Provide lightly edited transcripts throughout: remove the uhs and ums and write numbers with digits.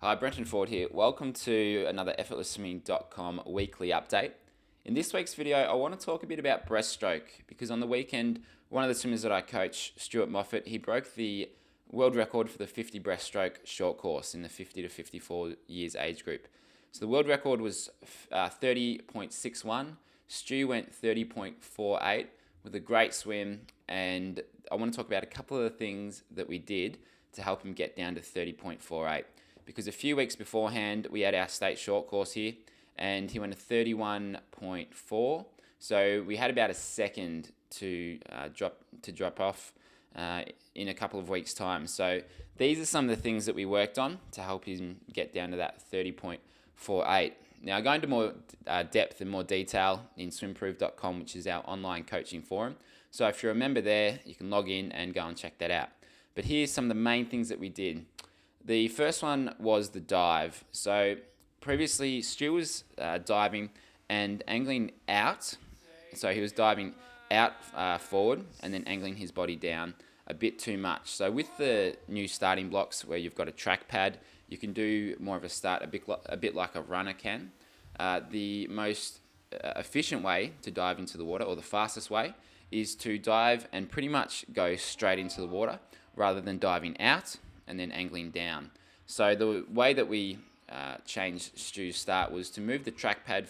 Hi, Brenton Ford here. Welcome to another effortlessswimming.com weekly update. In this week's video, I want to talk a bit about breaststroke because on the weekend, one of the swimmers that I coach, Stuart Moffat, he broke the world record for the 50 breaststroke short course in the 50 to 54 years age group. So the world record was 30.61. Stu went 30.48 with a great swim, and I want to talk about a couple of the things that we did to help him get down to 30.48. Because a few weeks beforehand, we had our state short course here, and he went to 31.4. So we had about a second to drop off in a couple of weeks' time. So these are some of the things that we worked on to help him get down to that 30.48. Now, I go into more depth and more detail in swimprove.com, which is our online coaching forum. So if you're a member there, you can log in and go and check that out. But here's some of the main things that we did. The first one was the dive. So previously, Stu was diving and angling out. So he was diving out forward and then angling his body down a bit too much. So with the new starting blocks where you've got a track pad, you can do more of a start a bit like a runner can. The most efficient way to dive into the water, or the fastest way, is to dive and pretty much go straight into the water rather than diving out and then angling down. So the way that we changed Stu's start was to move the track pad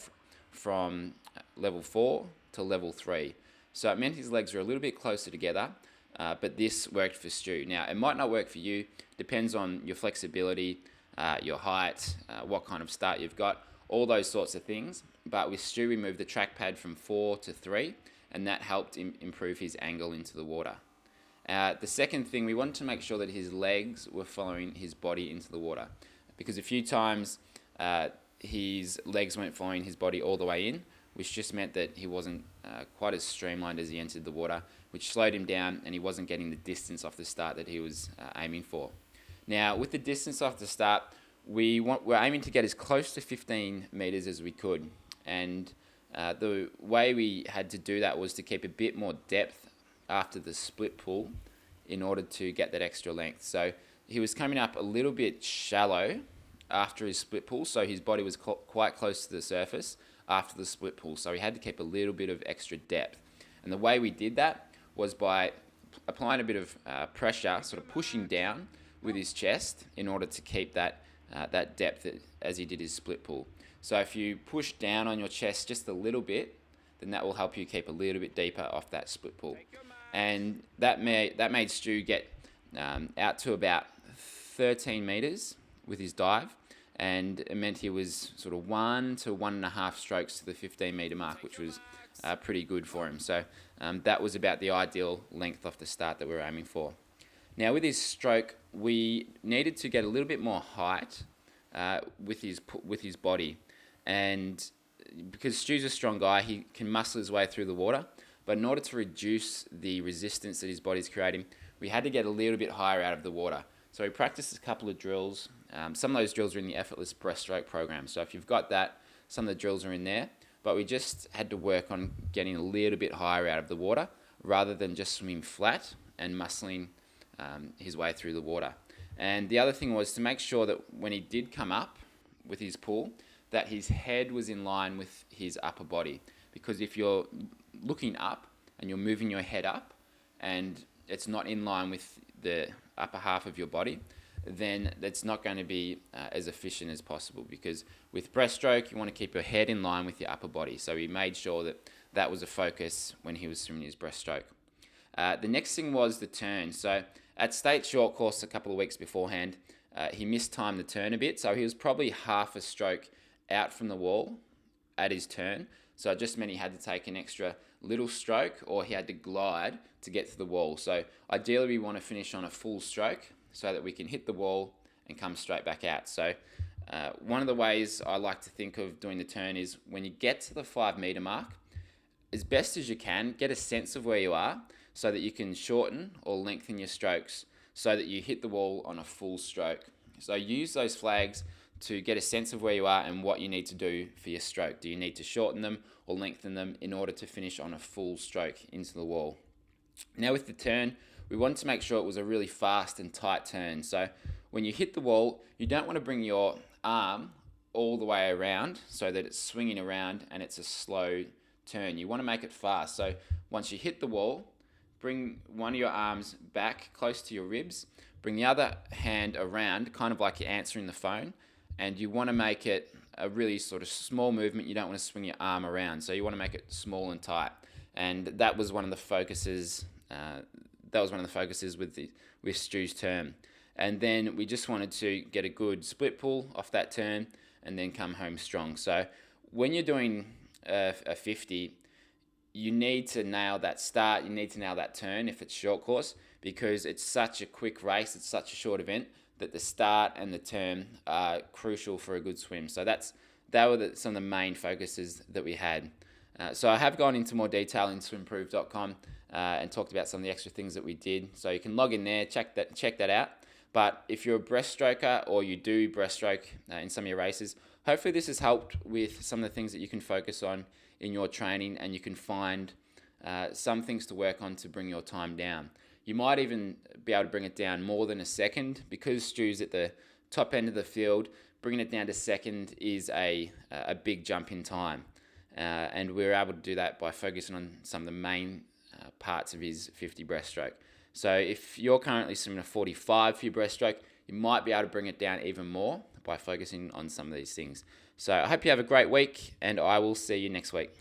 from level 4 to level 3. So it meant his legs were a little bit closer together, but this worked for Stu. Now, it might not work for you, depends on your flexibility, your height, what kind of start you've got, all those sorts of things. But with Stu, we moved the track pad from 4 to 3, and that helped him improve his angle into the water. The second thing, we wanted to make sure that his legs were following his body into the water, because a few times his legs weren't following his body all the way in, which just meant that he wasn't quite as streamlined as he entered the water, which slowed him down and he wasn't getting the distance off the start that he was aiming for. Now, with the distance off the start, we're aiming to get as close to 15 meters as we could, and the way we had to do that was to keep a bit more depth after the split pull in order to get that extra length. So he was coming up a little bit shallow after his split pull, so his body was quite close to the surface after the split pull, so he had to keep a little bit of extra depth. And the way we did that was by applying a bit of pressure, sort of pushing down with his chest in order to keep that depth as he did his split pull. So if you push down on your chest just a little bit, then that will help you keep a little bit deeper off that split pull. And that made Stu get out to about 13 meters with his dive, and it meant he was sort of 1 to 1.5 strokes to the 15 meter mark, which was pretty good for him. So that was about the ideal length off the start that we were aiming for. Now with his stroke, we needed to get a little bit more height with his body, and because Stu's a strong guy, he can muscle his way through the water. But in order to reduce the resistance that his body's creating, we had to get a little bit higher out of the water. So we practiced a couple of drills. Some of those drills are in the Effortless Breaststroke program. So if you've got that, some of the drills are in there. But we just had to work on getting a little bit higher out of the water rather than just swimming flat and muscling his way through the water. And the other thing was to make sure that when he did come up with his pull, that his head was in line with his upper body. Because if you're looking up and you're moving your head up and it's not in line with the upper half of your body, then that's not going to be as efficient as possible, because with breaststroke you want to keep your head in line with your upper body. So he made sure that that was a focus when he was swimming his breaststroke. The next thing was the turn. So at state short course a couple of weeks beforehand, he mistimed the turn a bit, so he was probably half a stroke out from the wall at his turn. So it just meant he had to take an extra little stroke, or he had to glide to get to the wall. So ideally we want to finish on a full stroke so that we can hit the wall and come straight back out. So one of the ways I like to think of doing the turn is when you get to the 5 meter mark, as best as you can, get a sense of where you are so that you can shorten or lengthen your strokes so that you hit the wall on a full stroke. So use those flags to get a sense of where you are and what you need to do for your stroke. Do you need to shorten them or lengthen them in order to finish on a full stroke into the wall? Now with the turn, we wanted to make sure it was a really fast and tight turn. So when you hit the wall, you don't want to bring your arm all the way around so that it's swinging around and it's a slow turn. You want to make it fast. So once you hit the wall, bring one of your arms back close to your ribs, bring the other hand around, kind of like you're answering the phone, and you want to make it a really sort of small movement. You don't want to swing your arm around, so you want to make it small and tight. And that was one of the focuses. With Stu's turn. And then we just wanted to get a good split pull off that turn and then come home strong. So when you're doing a 50, you need to nail that start, you need to nail that turn if it's short course, because it's such a quick race, it's such a short event, that the start and the turn are crucial for a good swim. So that were some of the main focuses that we had. So I have gone into more detail in swimprove.com and talked about some of the extra things that we did. So you can log in there, check that out. But if you're a breaststroker or you do breaststroke in some of your races, hopefully this has helped with some of the things that you can focus on in your training, and you can find some things to work on to bring your time down. You might even be able to bring it down more than a second, because Stu's at the top end of the field. Bringing it down to second is a big jump in time. And we were able to do that by focusing on some of the main parts of his 50 breaststroke. So if you're currently swimming a 45 for your breaststroke, you might be able to bring it down even more by focusing on some of these things. So I hope you have a great week, and I will see you next week.